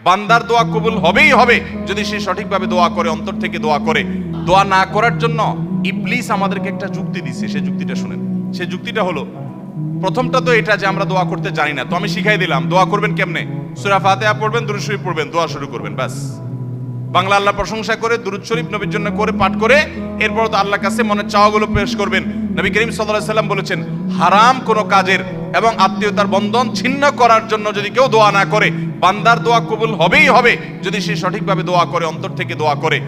বান্দার দোয়া কবুল হবেই হবে যদি সে সঠিকভাবে দোয়া করে, অন্তর থেকে দোয়া করে। দোয়া না করার জন্য ইবলিস আমাদেরকে একটা যুক্তি দিচ্ছে, সেই যুক্তিটা শুনেন। সেই যুক্তিটা হলো, প্রথমটা তো এটা যে আমরা দোয়া করতে জানি না, তো আমি শিখাই দিলাম দোয়া করবেন কেমনে। সূরা ফাতিহা পড়বেন, দুরূদ শরীফ পড়বেন, দোয়া শুরু করবেন, ব্যাস। বাংলা আল্লাহ প্রশংসা করে দুরূদ শরীফ নবীর জন্য করে পাঠ করে এরপর তো আল্লাহর কাছে মনের চাওয়াগুলো পেশ করবেন। নবী করিম সাল্লাল্লাহু আলাইহি সাল্লাম বলেছেন, হারাম কোনো কাজের এবং আত্মীয়তার বন্ধন ছিন্ন করার জন্য যদি কেউ দোয়া না করে, বান্দার দোয়া কবুল হবেই হবে যদি সে সঠিকভাবে দোয়া করে, অন্তর থেকে দোয়া করে।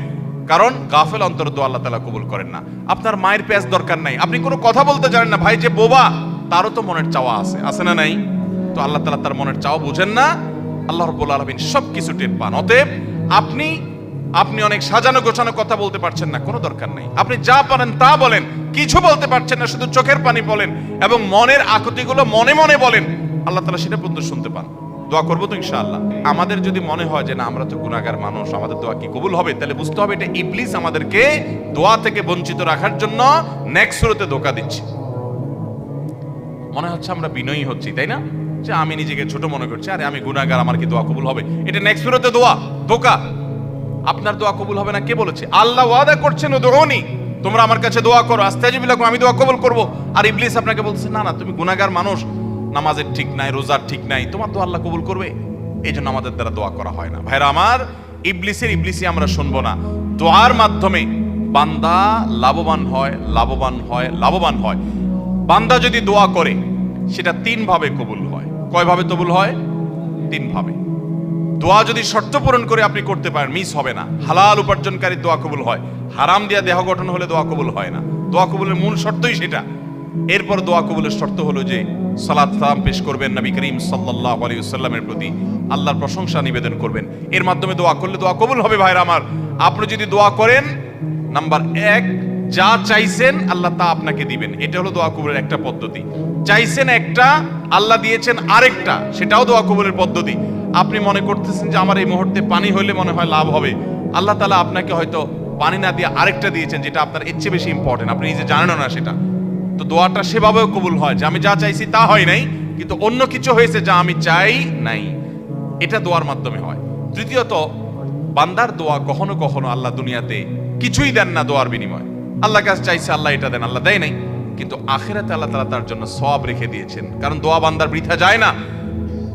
কারণ গাফেল অন্তর দোয়া আল্লাহ তাআলা কবুল করেন না। আপনার মায়ের পেঁয়াজ দরকার নাই, আপনি কোনো কথা বলতে জানেন না, ভাই যে বোবা, তারও তো মনের চাওয়া আছে, আছে না নাই? তো আল্লাহ তাআলা তার মনের চাওয়া বুঝেন না? আল্লাহ রাব্বুল আলামিন সবকিছু টের পান। অতএব আপনি অনেক সাজানো গোছানো কথা বলতে পারছেন না, কোনো দরকার নেই। আপনি যা পারেন তা বলেন, কিছু বলতে পারছেন না, শুধু চোখের পানি বলেন এবং মনের আকুতিগুলো মনে মনে বলেন, আল্লাহ তাআলা সেটা পর্যন্ত শুনতে পান। দোয়া করবো তো ইনশাআল্লাহ। আমাদের যদি মনে হয় যে না আমরা তো গুনাহগার মানুষ, আমাদের দোয়া কি কবুল হবে, তাহলে বুঝতে হবে এটা ইবলিস আমাদেরকে দোয়া থেকে বঞ্চিত রাখার জন্য নেক্সট সুরতে ধোঁকা দিচ্ছে। মনে হচ্ছে আমরা বিনয়ী হচ্ছি, তাই না? যে আমি নিজেকে ছোট মনে করছি, আরে আমি গুনাহগার, আমার কি দোয়া কবুল হবে? এটা নেক্সট সুরতে দোয়া, ধোঁকা। আপনার দোয়া কবুল হবে না কে বলেছে? আল্লাহ ওয়াদা করছেন, উদউনি, তোমরা আমার কাছে দোয়া করো, আস্তাজিব লাকুম, আমি দোয়া কবুল করব। আর ইবলিস আপনাকে বলছে না না, তুমি গুনাহগার মানুষ, নামাজের ঠিক নাই, রোজার ঠিক নাই, তোমার দোয়া আল্লাহ কবুল করবে? এই জন্য আমাদের দ্বারা দোয়া করা হয় না। ভাইরা আমার, ইবলিসি আমরা শুনবো না। দোয়ার মাধ্যমে বান্দা লাভবান হয়, লাভবান হয়, লাভবান হয়। বান্দা যদি দোয়া করে সেটা তিন ভাবে কবুল হয়। কয় ভাবে কবুল হয়? তিন ভাবে। দোয়া যদি শর্ত পূরণ করে আপনি করতে পারেন, মিস হবে না। হালাল উপার্জনকারী দোয়া কবুল হয়, হারাম দিয়া দেহ গঠন হলে দোয়া কবুল হয় না। দোয়া কবুলের মূল শর্তই সেটা। এরপর দোয়া কবুলের শর্ত হলো যে সালাত সালাম পেশ করবেন নবী করিম সাল্লাল্লাহু আলাইহি ওয়াসাল্লামের প্রতি, আল্লাহর প্রশংসা নিবেদন করবেন। এর মাধ্যমে দোয়া করলে দোয়া কবুল হবে। ভাইরা আমার, আপনি যদি দোয়া করেন, নাম্বার 1, যা চাইছেন আল্লাহ তা আপনাকে দিবেন। এটা হলো দোয়া কবুলের একটা পদ্ধতি। চাইছেন একটা, আল্লাহ দিয়েছেন আরেকটা, সেটাও দোয়া কবুলের পদ্ধতি। আপনি মনে করতেছেন যে আমার এই মুহূর্তে পানি হইলে মনে হয় লাভ হবে, আল্লাহ তাআলা আপনাকে হয়তো পানি না দিয়ে আরেকটা দিয়েছেন যেটা আপনার এর চেয়ে বেশি ইম্পর্টেন্ট, আপনি নিজে জানেন না সেটা। তো দোয়াটা সেভাবেও কবুল হয় যে আমি যা চাইছি তা হয় নাই, কিন্তু অন্য কিছু হয়েছে যা আমি চাই নাই। এটা দোয়ার মাধ্যমে হয়। তৃতীয়ত, বান্দার দোয়া কখনো কখনো আল্লাহ দুনিয়াতে কিছুই দেন না দোয়ার বিনিময়। আল্লাহ কাছে চাইছে, আল্লাহ এটা দেন, আল্লাহ দেয় নাই, কিন্তু আখিরাতে আল্লাহ তাআলা তার জন্য সওয়াব রেখে দিয়েছেন। কারণ দোয়া বান্দার বৃথা যায় না।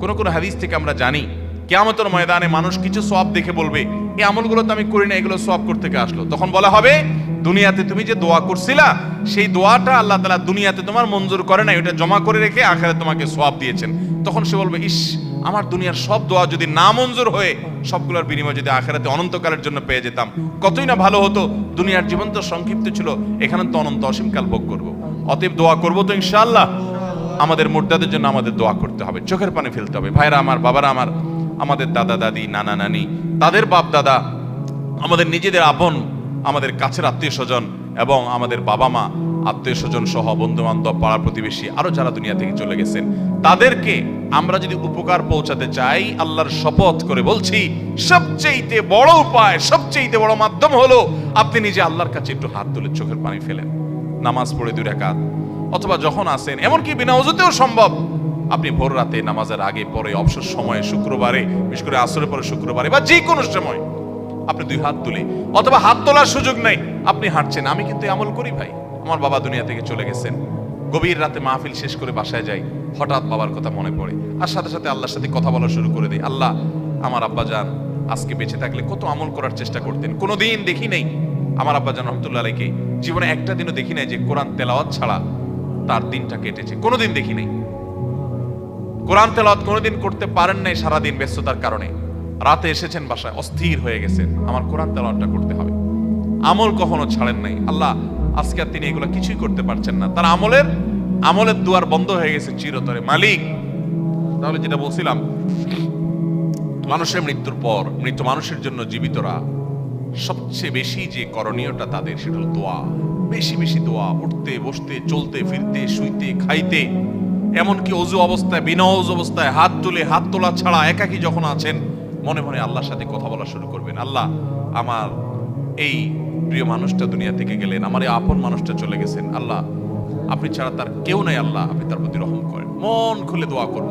কোন কোন হাদিস থেকে আমরা জানি কিয়ামতের ময়দানে মানুষ কিছু সওয়াব দেখে বলবে, এই আমলগুলো তো আমি করি না, এগুলো সওয়াব করতে থেকে আসলো। তখন বলা হবে, দুনিয়াতে তুমি যে দোয়া করছিলা সেই দোয়াটা আল্লাহ তাআলা দুনিয়াতে তোমার মঞ্জুর করে না, ওটা জমা করে রেখে আখিরাতে তোমাকে সওয়াব দিয়েছেন। তখন সে বলবে, ইস, আমার দুনিয়ার সব দোয়া যদি না মঞ্জুর হয়ে সবগুলোর বিনিময় যদি আখিরাতে অনন্তকালের জন্য পেয়ে যেতাম, কতই না ভালো হতো। দুনিয়ার জীবন তো সংক্ষিপ্ত ছিল, এখানে তো অনন্ত অসীমকাল ভোগ করব। অতএব দোয়া করব তো ইনশাআল্লাহ। আমাদের মুর্দাদের জন্য আমাদের দোয়া করতে হবে, চোখের পানি ফেলতে হবে। ভাইরা আমার, বাবারা আমার, আমাদের দাদা দাদি, নানা নানি, তাদের বাপ দাদা, আমাদের নিজেদের আপন, আমাদের কাছের আত্মীয় স্বজন এবং আমাদের বাবা মা, আত্মীয় স্বজন সহ বন্ধু বান্ধব, পাড়া প্রতিবেশী, আরো যারা দুনিয়া থেকে চলে গেছেন, তাদেরকে আমরা যদি উপকার পৌঁছাতে চাই, আল্লাহর শপথ করে বলছি, সবচেয়ে বড় উপায়, সবচেয়ে বড় মাধ্যম হলো আপনি নিজে আল্লাহর কাছে একটু হাত তুলে চোখের পানি ফেলেন, নামাজ পড়ে 2 রাকাত, অথবা যখন আসেন, এমনকি বিনা ওযুতেও সম্ভব, আপনি ভোর রাতে নামাজের আগে পরে, অবসর সময়ে, শুক্রবারে, বিশেষ করে আসরের পরে শুক্রবারে বা যে কোনো সময় আপনি 2 হাত তুলে, অথবা হাত তোলার সুযোগ নাই, আপনি হাঁটছেন। আমি কিন্তু আমল করি ভাই। আমার বাবা দুনিয়া থেকে চলে গেছেন, গভীর রাতে মাহফিল শেষ করে বাসায় যাই, হঠাৎ বাবার কথা মনে পড়ে, আর সাথে সাথে আল্লাহর সাথে কথা বলা শুরু করে দিই। আল্লাহ, আমার আব্বাজান আজকে বেঁচে থাকলে কত আমল করার চেষ্টা করতেন, কোনোদিন দেখি নাই আমার আব্বাজান রহমতুল্লাহ আলাইহি জীবনে একটা দিনও দেখি নাই যে কোরআন তেলাওয়াত ছাড়া তার দিনটা কেটেছে, কোনোদিন দেখি নাই। কোরআন তেলাওয়াত কোনোদিন করতে পারেন নাই সারাদিন ব্যস্ততার কারণে। রাতে এসেছেন বাসায়, অস্থির হয়ে গেছেন, আমার কোরআন তেলাওয়াতটা করতে হবে। আমল কখনো ছাড়েন নাই। আল্লাহ আজকে আর তিনি এগুলো কিছুই করতে পারছেন না, তার আমলের দুয়ার বন্ধ হয়ে গেছে চিরতরে। মালিক, তাহলে যেটা বলছিলাম, মানুষের মৃত্যুর পর মৃত মানুষের জন্য জীবিতরা সবচেয়ে বেশি যে করণীয়টা তাদের, সেটা হলো দোয়া। বেশি বেশি দোয়া, উঠতে বসতে, চলতে ফিরতে, শুইতে খাইতে, এমনকি অজু অবস্থায়, বিনা অজু অবস্থায় হাত তুলে, হাত তোলা ছাড়া একাকী যখন আছেন, মনে মনে আল্লাহর সাথে কথা বলা শুরু করবেন। আল্লাহ, আমার এই প্রিয় মানুষটা দুনিয়া থেকে গেলেন, আমার এই আপন মানুষটা চলে গেছেন, আল্লাহ আপনি ছাড়া তার কেউ নাই, আল্লাহ আপনি তার প্রতি রহম করেন। মন খুলে দোয়া করব।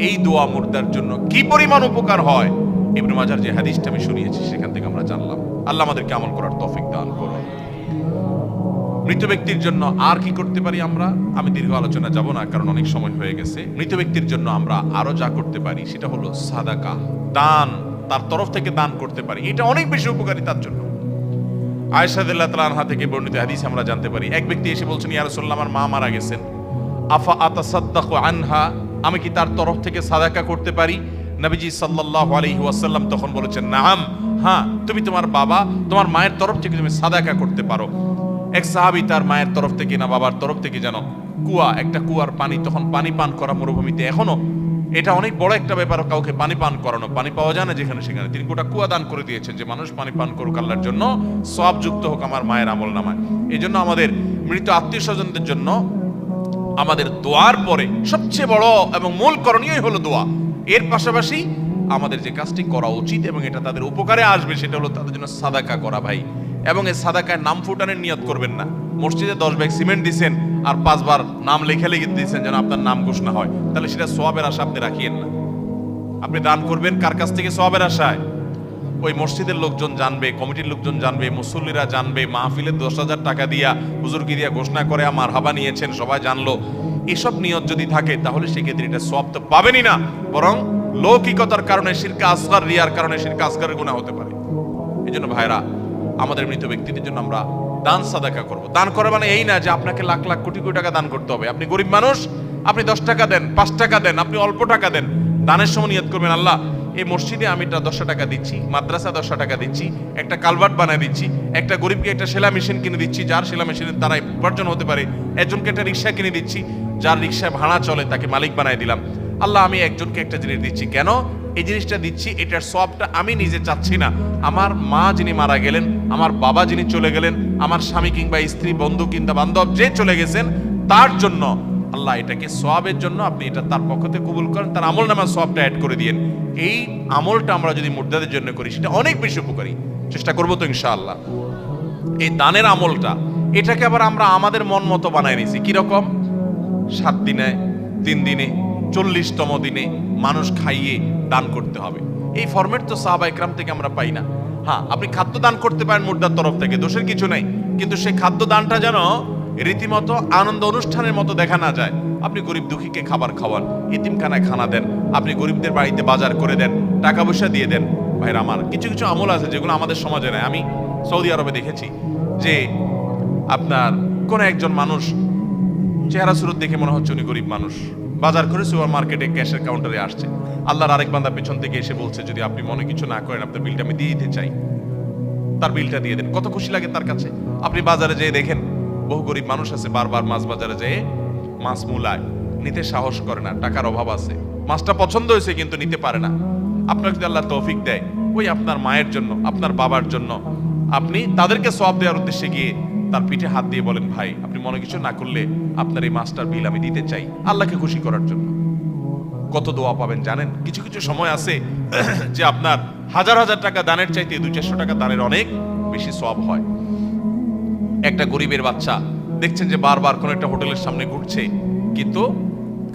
এই দোয়া মুর্দার জন্য কি পরিমাণ উপকার হয় ইবনে মাজার যে হাদিসটা আমি শুনিয়েছি সেখান থেকে আমরা জানলাম। আল্লাহ আমাদেরকে আমল করার তৌফিক দান করুন। মৃত ব্যক্তির জন্য আর কি করতে পারি আমরা? আমি দীর্ঘ আলোচনা যাব না, কারণ অনেক সময় হয়ে গেছে। মৃত ব্যক্তির জন্য আমরা আরো যা করতে পারি সেটা হলো সাদাকা, দান, তার তরফ থেকে দান করতে পারি। এটা অনেক বেশি উপকারী তার জন্য। আয়েশা রাদিয়াল্লাহু তাআলা আনহা থেকে বর্ণিত হাদিসে আমরা জানতে পারি, এক ব্যক্তি এসে বলছেন, ইয়া রাসূলুল্লাহ, আমার মা মারা গেছেন, আফা আতাসাদ্দাকু আনহা, আমি কি তার তরফ থেকে সাদাকা করতে পারি? নবীজি সাল্লাল্লাহু আলাইহি ওয়াসাল্লাম তখন বলেছেন, নাম, হ্যাঁ, তুমি তোমার বাবা, তোমার মায়ের তরফ থেকে তুমি সাদাকা করতে পারো। এক সাহাবী তার মায়ের তরফ থেকে না বাবার তরফ থেকে যেন একটা কুয়ার পানি, তখন পানি পান করা মরুভূমিতে এখনো এটা অনেক বড় একটা ব্যাপার, কাউকে পানি পান করানো, পানি পাওয়া যায় না যেখানে সেখানে, তিনি গোটা কুয়া দান করে দিয়েছেন যে মানুষ পানি পান করুক আল্লাহর জন্য, সওয়াব যুক্ত হোক আমার মায়ের আমল নামায়। এই জন্য আমাদের মৃত আত্মীয় স্বজনদের জন্য আমাদের দোয়ার পরে সবচেয়ে বড় এবং মূল করণীয় হলো দোয়া। এর পাশাপাশি আমাদের যে কাজটি করা উচিত এবং এটা তাদের উপকারে আসবে সেটা হলো তাদের জন্য সাদাকা করা ভাই। এবং এই সাদাকায় নাম ফুটানোর নিয়ত করবেন না। মসজিদে 10 ব্যাগ সিমেন্ট দিচ্ছেন আর 5 বার নাম লিখে দিচ্ছেন যেন আপনার নাম ঘোষণা হয়, তাহলে সেটা সওয়াবের আশা আপনি রাখিয়েন না। আপনি দান করবেন কার কাছ থেকে? সওয়াবের আশায়। ওই মসজিদের লোকজন জানবে, কমিটির লোকজন জানবে, মুসল্লিরা জানবে, মাহফিলে 10,000 টাকা দিয়া হুজুরকে দিয়া ঘোষণা করে আমার হাবা নিয়েছেন, সবাই জানলো, এসব নিয়ত যদি থাকে তাহলে সেক্ষেত্রে এটা সওয়াব তো পাবেনই না, বরং লৌকিকতার কারণে, শিরকে আসগার, রিয়ার কারণে শিরকে আসগারের গুনাহ হতে পারে। এই জন্য ভাইরা, আমাদের মৃত ব্যক্তিদের জন্য আমরা দান সাদাকা করব। দান করা মানে এই না যে আপনাকে লাখ লাখ কোটি কোটি টাকা দান করতে হবে। আপনি গরিব মানুষ, আপনি 10 টাকা দেন, 5 টাকা দেন, আপনি অল্প টাকা দেন। দানের সময় নিয়ত করবেন, আল্লাহ এই মসজিদে আমি 10 টাকা দিচ্ছি, মাদ্রাসা 10 টাকা দিচ্ছি, একটা কালভার্ট বানিয়ে দিচ্ছি, একটা গরিবকে একটা সেলাই মেশিন কিনে দিচ্ছি যার সেলাই মেশিনের দ্বারা উপার্জন হতে পারে, একজনকে একটা রিক্সা কিনে দিচ্ছি যার রিক্সায় ভাড়া চলে তাকে মালিক বানায় দিলাম। আল্লাহ আমি একজনকে একটা জিনিস দিচ্ছি, কেন এই জিনিসটা দিচ্ছি? এটার সবটা আমি নিজে চাচ্ছি না, আমার মা যিনি মারা গেলেন, আমার বাবা যিনি চলে গেলেন, আমার স্বামী কিংবা স্ত্রী, বন্ধু কিংবা বান্ধব যে চলে গেছেন তার জন্য আল্লাহ এটাকে সওয়াবের জন্য আপনি এটা তার পক্ষ থেকে কবুল করেন, তার আমল নামায় সওয়াবটা অ্যাড করে দিয়েন। এই আমলটা আমরা যদি মুর্দাদের জন্য করি সেটা অনেক বেশি উপকারী। চেষ্টা করবো তো ইনশাআল্লাহ। এই দানের আমলটা, এটাকে আবার আমরা আমাদের মন মতো বানায় নিয়েছি। কিরকম? 7 দিনে, 3 দিনে, 40তম দিনে মানুষ খাইয়ে দান করতে হবে। এই ফরম্যাট তো সাহাবা ইকরাম থেকে আমরা পাই না। হ্যাঁ, আপনি খাদ্য দান করতে পারেন মুর্দার তরফ থেকে, দোষের কিছু নেই, কিন্তু সেই খাদ্য দানটা যেন রীতিমতো আনন্দ অনুষ্ঠানের মতো দেখা না যায়। আপনি গরিব দুঃখীকে খাবার খাওয়ান, এতিমখানায় খানা দেন, আপনি গরিবদের বাড়িতে বাজার করে দেন, টাকা পয়সা দিয়ে দেন। ভাইরা আমার, কিছু কিছু আমল আছে যেগুলো আমাদের সমাজে নাই। আমি সৌদি আরবে দেখেছি যে আপনার কোন একজন মানুষ চেহারা সুরত দেখে মনে হচ্ছে উনি গরিব মানুষ, বাজার করে সুপার মার্কেটে ক্যাশের কাউন্টারে আসছে। আল্লাহর আরেক বান্দা পেছন থেকে এসে বলছে, যদি আপনি মনে কিছু না করেন আপনার বিলটা আমি দিয়ে দিতে চাই, তার বিলটা দিয়ে দেন। কত খুশি লাগে তার কাছে। আপনি বাজারে যেয়ে দেখেন বহু গরিব মানুষ আছে বারবার মাছ বাজারে যেয়ে মাছ মূলায় নিতে সাহস করে না, টাকার অভাব আছে, মাছটা পছন্দ হয়েছে কিন্তু নিতে পারে না। আপনার যদি আল্লাহ তৌফিক দেয়, ওই আপনার মায়ের জন্য, আপনার বাবার জন্য আপনি তাদেরকে সওয়াব দেওয়ার উদ্দেশ্যে গিয়ে তার পিঠে হাত দিয়ে বলেন, ভাই আপনি মনে কিছু না করলে আপনার এই মাছটার বিল আমি দিতে চাই, আল্লাহকে খুশি করার জন্য। কত দোয়া পাবেন জানেন? কিছু কিছু সময় আছে যে আপনার হাজার হাজার টাকা দানের চাইতে 200-400 টাকা দানের অনেক বেশি সওয়াব হয়। একটা গরিবের বাচ্চা দেখছেন যে বারবার কোন একটা হোটেলের সামনে ঘুরছে, কিন্তু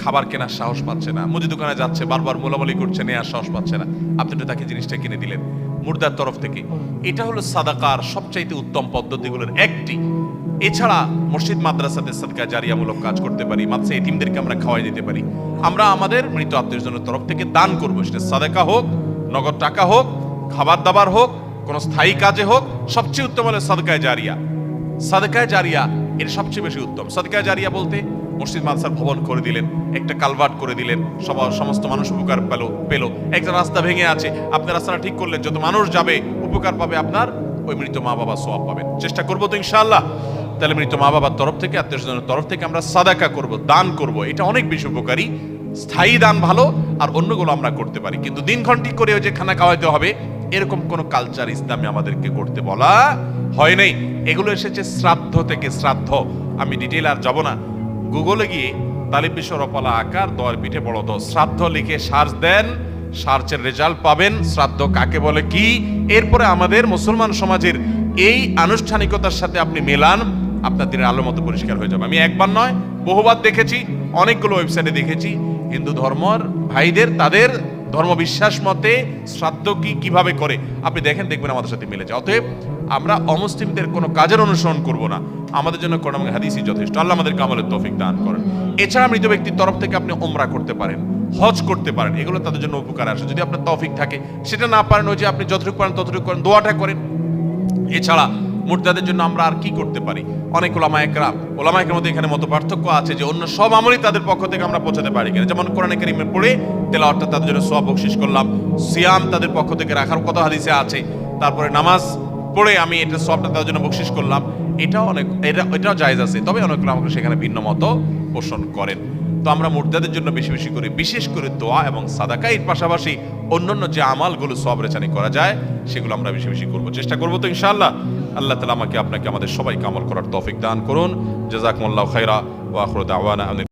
খাবার কেনার সাহস পাচ্ছে না, মুদি দোকানে যাচ্ছে, বারবার মোলামুলি করছে, নেওয়ার সাহস পাচ্ছে না, আপনি তো তাকে জিনিসটা কিনে দিলেন মুর্দার তরফ থেকে। এটা হলো সাদাকার সবচাইতে উত্তম পদ্ধতিগুলোর একটি। এছাড়া মসজিদ মাদ্রাসাতে সাদকা জারিয়ামূলক কাজ করতে পারি, মাদ্রাসা এতিমদেরকে আমরা খাওয়াই দিতে পারি। আমরা আমাদের মৃত আত্মীয়স্বজনের তরফ থেকে দান করবো, সেটা সাদাকা হোক, নগদ টাকা হোক, খাবার দাবার হোক, কোন স্থায়ী কাজে হোক। সবচেয়ে উত্তম হলো সাদকায়ে জারিয়া। সাদকায়ে জারিয়া এর সবচেয়ে বেশি উত্তম। সাদকায়ে জারিয়া বলতে মসজিদ মাদ্রাসার ভবন করে দিলেন, একটা কালভার্ট করে দিলেন, সমস্ত মানুষ উপকার পেল। একটা রাস্তা ভেঙে আছে, আপনি রাস্তাটা ঠিক করলেন, যত মানুষ যাবে উপকার পাবে, আপনার ওই মৃত মা বাবা সওয়াব পাবেন। চেষ্টা করবো তো ইনশাআল্লাহ। তাহলে মৃত মা বাবার তরফ থেকে, আত্মীয়স্বজনের তরফ থেকে আমরা সাদাকা করব, দান করব, এটা অনেক বেশি উপকারী। স্থায়ী দান ভালো, আর অন্যগুলো আমরা করতে পারি, কিন্তু দিনক্ষণ ঠিক করে ওই যে খানা খাওয়াইতে হবে এরকম কোন কালচার ইসলামে আমাদেরকে করতে বলা হয় নাই। এগুলো এসেছে শ্রাদ্ধ থেকে। শ্রাদ্ধ আমি ডিটেইল আর যাব না, গুগলে গিয়ে তালিব বিশ্ব রপালা আকার দোয়ার পিঠে বড় দ শ্রাদ্ধ লিখে সার্চ দেন, সার্চের রেজাল্ট পাবেন, শ্রাদ্ধ কাকে বলে কি। এরপরে আমাদের মুসলমান সমাজের এই আনুষ্ঠানিকতার সাথে আপনি মেলান, আপনার দিনের আলো মতো পরিষ্কার হয়ে যাবে। আমি একবার নয় বহুবার দেখেছি, অনেকগুলো ওয়েবসাইটে দেখেছি, হিন্দু ধর্মের ভাইদের তাদের ধর্মবিশ্বাস মতে শ্রাদ্ধ কি কিভাবে করে আপনি দেখবেন আমাদের সাথে মিলে যায়। অতএব আমরা অমুসলিমদের কোনো কাজের অনুসরণ করব না, আমাদের জন্য কোরআন এবং হাদিসই যথেষ্ট। আল্লাহ আমাদেরকে আমলের তৌফিক দান করেন। এছাড়া মৃত ব্যক্তির তরফ থেকে আপনি উমরা করতে পারেন, হজ করতে পারেন, এগুলো তাদের জন্য উপকার আসে যদি আপনার তৌফিক থাকে। সেটা না পারেন ওই যে আপনি যতটুকু পারেন ততটুকু করেন, দোয়াটা করেন। এছাড়া মুর্তাদের জন্য আমরা আর কি করতে পারি? অনেক ওলামা একরামের মধ্যে এখানে মত পার্থক্য আছে যে অন্য সব আমলই তাদের পক্ষ থেকে আমরা পৌঁছাতে পারি কিনা। যেমন কোরআনে কারীমে পড়ে তেলাওয়াতটা তাদের জন্য সওয়াব বকশিশ করলাম, সিয়াম তাদের পক্ষ থেকে রাখার কথা হাদিসে আছে, তারপরে নামাজ পড়ে আমি এটা সওয়াবটা তাদের জন্য বকশিশ করলাম, এটাও জায়েজ আছে। তবে অনেক ওলামা সেখানে ভিন্ন মত পোষণ করেন। তো আমরা মুর্তাদের জন্য বেশি বেশি করে বিশেষ করে দোয়া এবং সাদাকা, এর পাশাপাশি অন্যান্য যে আমালগুলো সওয়াব রেচানি করা যায় সেগুলো আমরা বেশি বেশি করব, চেষ্টা করব। তো ইনশাআল্লাহ আল্লাহ তাআলা আমাকে আপনাকে আমাদের সবাইকে আমল করার তৌফিক দান করুন। জাযাকুমুল্লাহু খাইরা ওয়া আখিরু দাওয়ানা।